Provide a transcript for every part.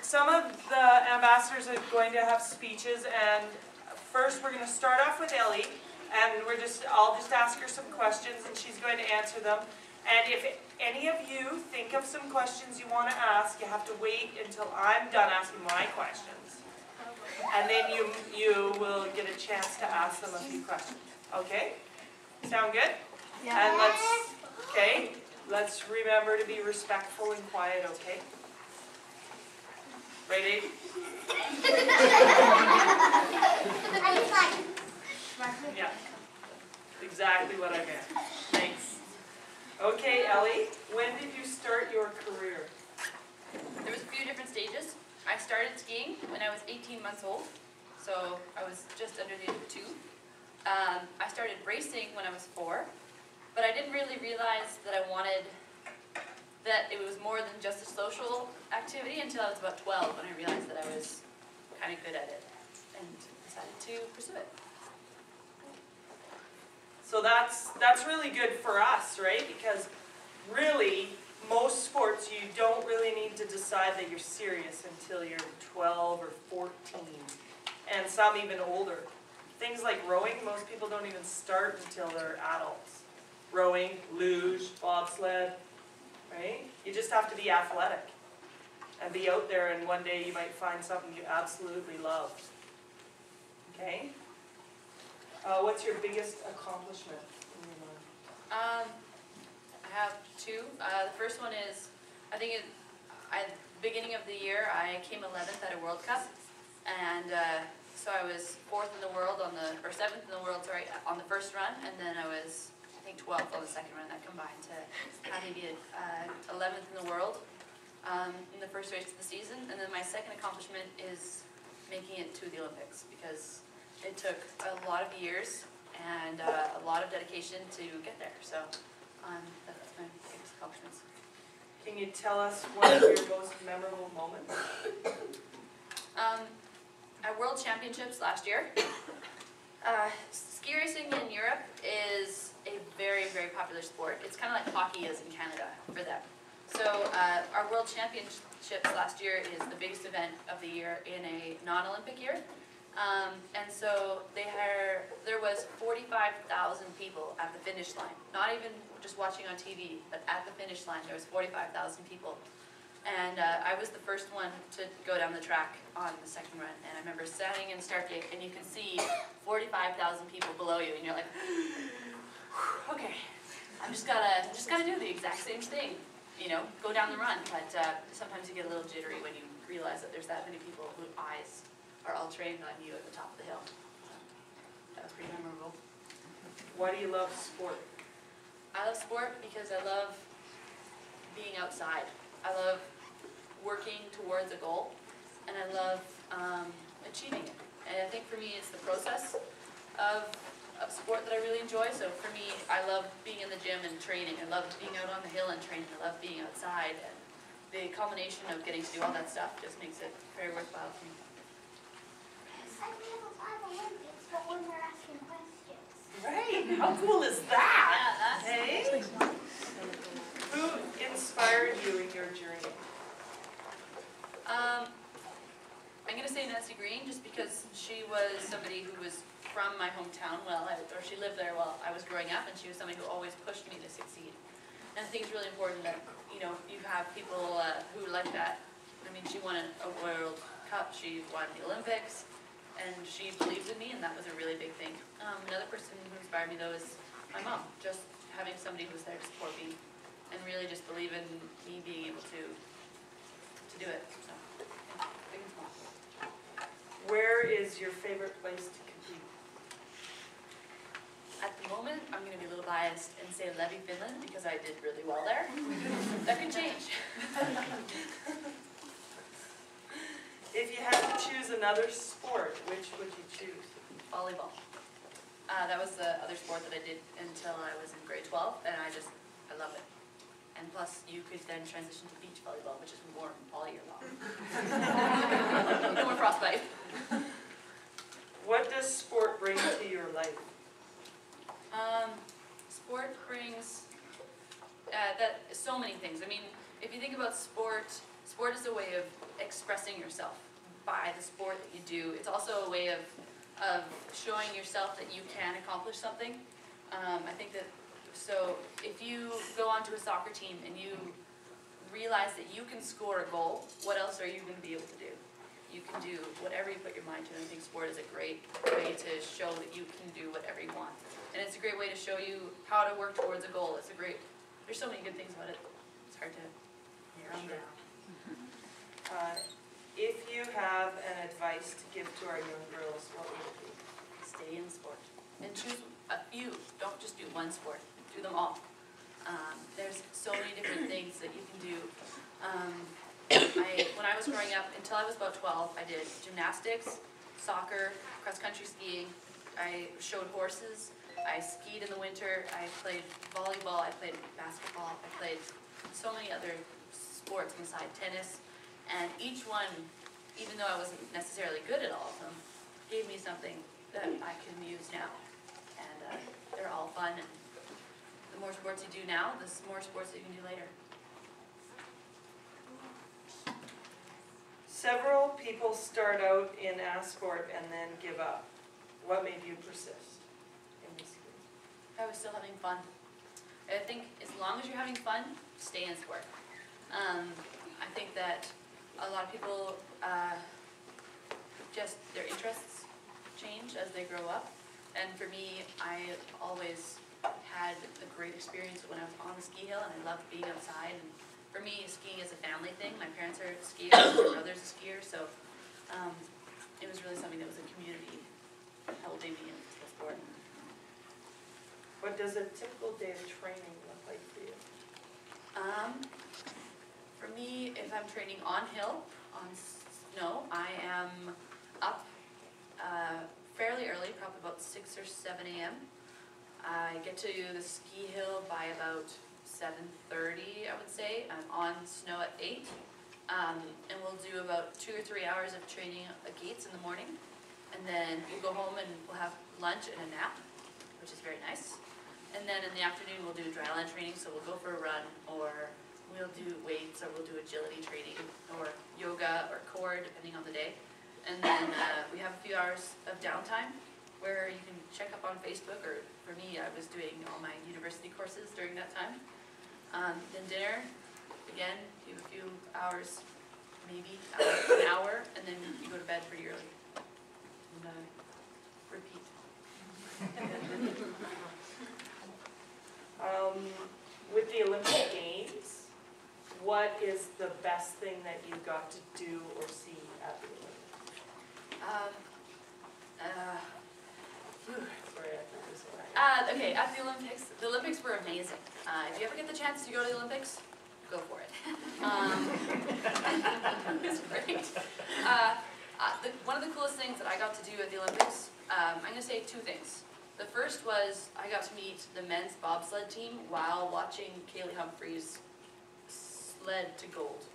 some of the ambassadors are going to have speeches, and first we're going to start off with Elli, and I'll just ask her some questions, and she's going to answer them. And if any of you think of some questions you want to ask, you have to wait until I'm done asking my questions. And then you will get a chance to ask them a few questions. Okay? Sound good? Yeah. And let's remember to be respectful and quiet, okay? Ready? Yeah. Exactly what I meant. Thanks. Okay, Elli, when did you start your career? There was a few different stages. I started skiing when I was 18 months old, so I was just under the age of 2. I started racing when I was 4, but I didn't really realize that that it was more than just a social activity until I was about 12, when I realized that I was kind of good at it and decided to pursue it. So that's really good for us, right? Because really, most sports, you don't really need to decide that you're serious until you're 12 or 14, and some even older. Things like rowing, most people don't even start until they're adults. Rowing, luge, bobsled, right? You just have to be athletic and be out there, and one day you might find something you absolutely love. Okay? What's your biggest accomplishment in your mind? I have 2. The first one is, I think at the beginning of the year, I came 11th at a World Cup, and so I was 4th in the world or 7th in the world, sorry, on the first run, and then I was, I think, 12th on the second run. That combined to having me 11th in the world in the first race of the season. And then my second accomplishment is making it to the Olympics, because it took a lot of years and a lot of dedication to get there. So that's my biggest accomplishments. Can you tell us one of your most memorable moments? At World Championships last year, ski racing in Europe is a very, very popular sport. It's kind of like hockey is in Canada for them. So our World Championships last year is the biggest event of the year in a non-Olympic year. And so there was 45,000 people at the finish line. Not even just watching on TV, but at the finish line there was 45,000 people. And I was the first one to go down the track on the second run. And I remember standing in start gate, and you can see 45,000 people below you, and you're like, okay, I'm just gotta do the exact same thing, you know, go down the run. But sometimes you get a little jittery when you realize that there's that many people whose eyes are all trained on you at the top of the hill. That was pretty memorable. Why do you love sport? I love sport because I love being outside. I love working towards a goal, and I love achieving it. And I think for me it's the process of sport that I really enjoy. So for me, I love being in the gym and training. I love being out on the hill and training. I love being outside. And the combination of getting to do all that stuff just makes it very worthwhile for me. Right, how cool is that? Yeah, hey? Who inspired you in your journey? I'm going to say Nancy Green, just because she was somebody who was from my hometown, or she lived there while I was growing up, and she was somebody who always pushed me to succeed. And I think it's really important that, you know, you have people who like that. I mean, she won a World Cup, she won the Olympics, and she believed in me, and that was a really big thing. Another person who inspired me, though, is my mom. Just having somebody who's there to support me and really just believe in me being able to do it. So, yeah, big and small. Where is your favorite place to compete? At the moment, I'm going to be a little biased and say Levi, Finland, because I did really well there. That could change. If you had to choose another sport, which would you choose? Volleyball. That was the other sport that I did until I was in grade 12, and I love it. And plus, you could then transition to beach volleyball, which is warm all year long. No more frostbite. What does sport bring to your life? Sport brings so many things. I mean, if you think about sport, sport is a way way of expressing yourself by the sport that you do. It's also a way of showing yourself that you can accomplish something. I think that, so if you go onto a soccer team and you realize that you can score a goal, what else are you going to be able to do? You can do whatever you put your mind to, and I think sport is a great way to show that you can do whatever you want. And it's a great way to show you how to work towards a goal. There's so many good things about it. It's hard to round down. If you have an advice to give to our young girls, what would it be? Stay in sport. And choose a few. Don't just do one sport. Do them all. There's so many different things that you can do. When I was growing up, until I was about 12, I did gymnastics, soccer, cross-country skiing. I showed horses. I skied in the winter. I played volleyball. I played basketball. I played so many other sports on the side, tennis. And each one, even though I wasn't necessarily good at all of them, gave me something that I can use now. And they're all fun. And the more sports you do now, the more sports that you can do later. Several people start out in a sport and then give up. What made you persist in this sport? I was still having fun. I think as long as you're having fun, stay in sport. I think that a lot of people, just their interests change as they grow up. And for me, I always had a great experience when I was on the ski hill, and I loved being outside. And for me, skiing is a family thing. My parents are skiers, my brother's a skier, so it was really something that was a community helping me into the sport. What does a typical day of training look like for you? For me, if I'm training on hill, on snow, I am up fairly early, probably about 6 or 7 a.m. I get to the ski hill by about 7:30, I would say. I'm on snow at 8. And we'll do about 2 or 3 hours of training at gates in the morning. And then we'll go home and we'll have lunch and a nap, which is very nice. And then in the afternoon we'll do dry land training, so we'll go for a run, or we'll do weights, or we'll do agility training, or yoga, or core, depending on the day. And then we have a few hours of downtime where you can check up on Facebook, or for me, I was doing all my university courses during that time. Then dinner, again, do a few hours, maybe an hour, and then you go to bed pretty early. And repeat. With the Olympic Games, what is the best thing that you got to do or see at the Olympics? Sorry, I threw this away. Okay, at the Olympics were amazing. If you ever get the chance to go to the Olympics, go for it. It's great. One of the coolest things that I got to do at the Olympics, I'm going to say 2 things. The first was I got to meet the men's bobsled team while watching Kaylee Humphries sled to gold.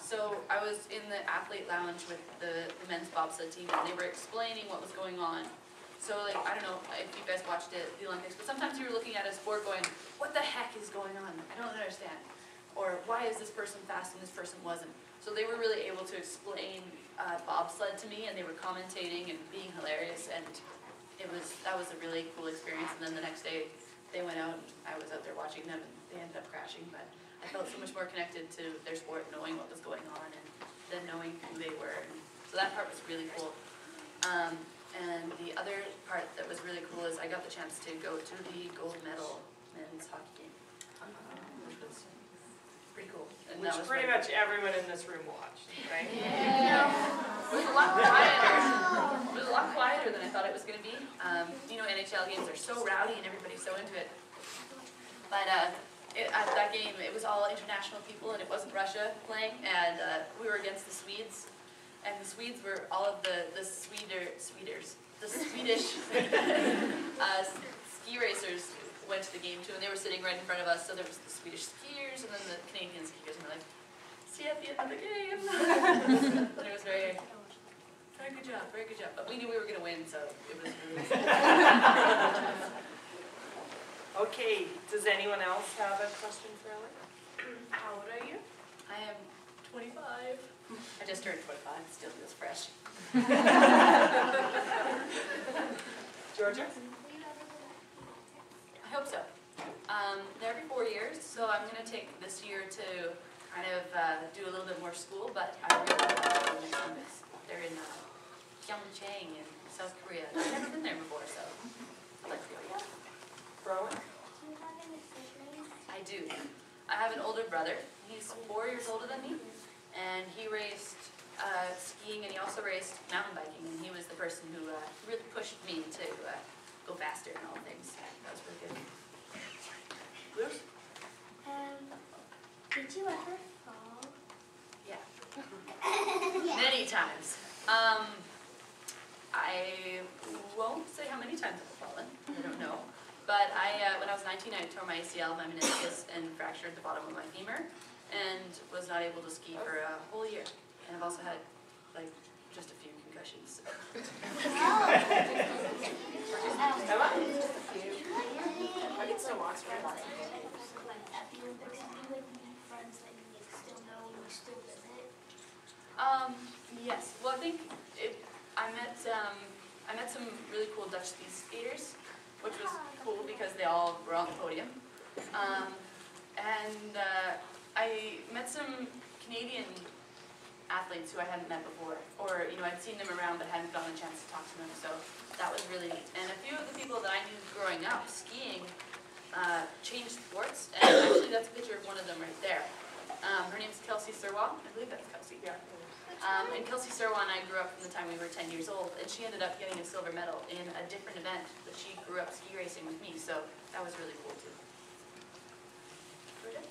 So I was in the athlete lounge with the men's bobsled team, and they were explaining what was going on. So, like, I don't know if you guys watched it, the Olympics, but sometimes you were looking at a sport going, what the heck is going on? I don't understand. Or why is this person fast and this person wasn't? So they were really able to explain bobsled to me, and they were commentating and being hilarious, and that was a really cool experience. And then the next day they went out and I was out there watching them, and they ended up crashing, but I felt so much more connected to their sport, knowing what was going on and then knowing who they were. And so that part was really cool. And the other part that was really cool is I got the chance to go to the gold medal men's hockey game, which was pretty cool. And Which pretty much everyone in this room watched, right? Yeah. It was a lot quieter. It was a lot quieter than I thought it was going to be. You know, NHL games are so rowdy and everybody's so into it. But at that game, it was all international people, and it wasn't Russia playing, and we were against the Swedes. And the Swedes were all of the Swedish ski racers went to the game too, and they were sitting right in front of us. So there was the Swedish skiers and then the Canadian skiers, and we're like, see you at the end of the game. And it was very good job, very good job. But we knew we were going to win, so it was really Okay, does anyone else have a question for Elli? How old are you? I am 25. I just turned 25, it still feels fresh. Georgia? I hope so. They're every 4 years, so I'm going to take this year to kind of do a little bit more school, but I really love the Olympics Olympics. They're in Pyeongchang in South Korea. I've never been there before, so I'd like to go, yeah. Rowan? Do you have any siblings? I do. I have an older brother. He's 4 years older than me, and he raced skiing, and he also raced mountain biking, and he was the person who really pushed me to go faster and all things. That was really good. Luce? Did you ever fall? Yeah. Many times. I won't say how many times I've fallen. I don't know. But when I was 19, I tore my ACL, my meniscus, and fractured the bottom of my femur, and was not able to ski for a whole year. And I've also had, like, just a few concussions. Emma? I can still watch for a while. Friends that you still know and you still visit? Yes. Well, I think I met some really cool Dutch speed skaters, which was cool because they all were on the podium. And I met some Canadian athletes who I hadn't met before, or I'd seen them around but hadn't gotten a chance to talk to them. So that was really neat. And a few of the people that I knew growing up skiing changed sports, and actually that's a picture of one of them right there. Her name's Kelsey Terwiel. I believe that's Kelsey. Yeah. And Kelsey Terwiel and I grew up from the time we were 10 years old, and she ended up getting a silver medal in a different event that she grew up ski racing with me, so that was really cool too. Bridget?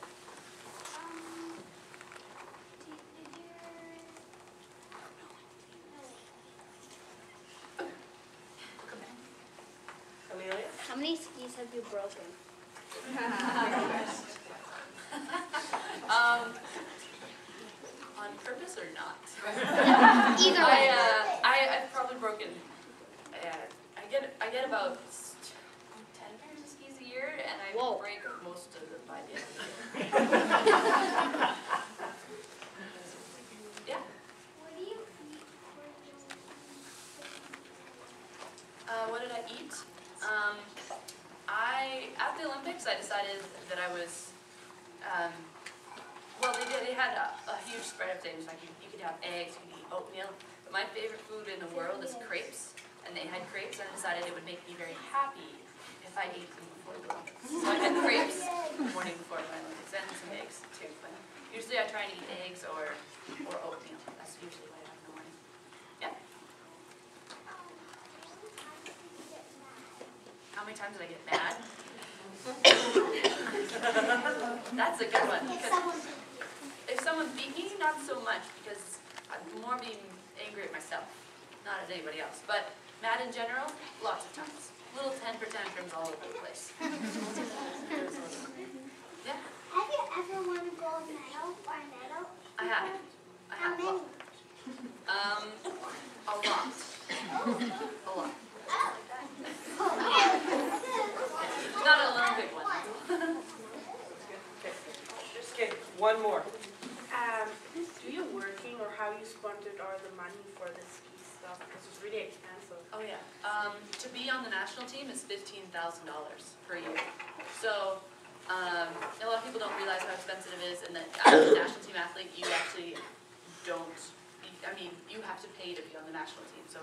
Amelia? How many skis have you broken? On purpose or not? Either way. I've probably broken, I get about 10 pairs of skis a year, and I Whoa. break most of them by the end of the year. Yeah. What do you eat What did I eat? At the Olympics, I decided that I was, well, they had a huge spread of things, like you could have eggs, you could eat oatmeal, but my favorite food in the world is crepes, and they had crepes, and I decided it would make me very happy if I ate them before the Olympics. So I had crepes the morning before my Olympics, and some eggs too, but usually I try and eat eggs or oatmeal. That's usually what I have in the morning. Yeah. How many times did I get mad? That's a good one. Because if someone beat me, not so much, because I'm more being angry at myself, not at anybody else. But mad in general, lots of times. Little temper tantrums all over the place. Yeah. Have you ever won a gold medal or a medal? I have. I How have. many? A lot. A lot. Not an Olympic one. Okay, one more. Do you working or how you sponsored all the money for the ski stuff? Because it's really expensive. Oh yeah. To be on the national team is $15,000 per year. So a lot of people don't realize how expensive it is, and that as a national team athlete, you actually don't. I mean, you have to pay to be on the national team. So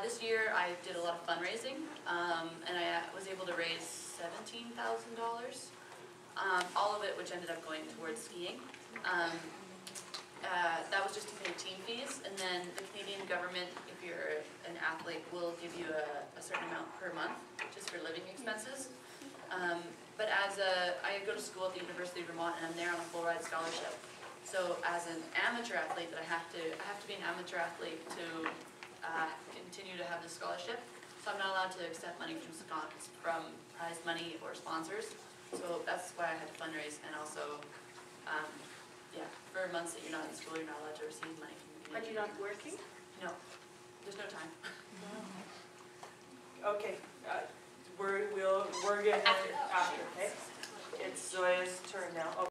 this year I did a lot of fundraising, and I was able to raise $17,000. All of it, which ended up going towards skiing. That was just to pay team fees, and then the Canadian government, if you're an athlete, will give you a certain amount per month just for living expenses. But I go to school at the University of Vermont, and I'm there on a full ride scholarship. So as an amateur athlete, I have to be an amateur athlete to continue to have this scholarship. So I'm not allowed to accept money from prize money or sponsors. So that's why I had to fundraise, and also, yeah, for months that you're not in school, you're not allowed to receive money from the Are community. you not working? No, there's no time. Okay, we're gonna, after, okay? It's Zoya's turn now.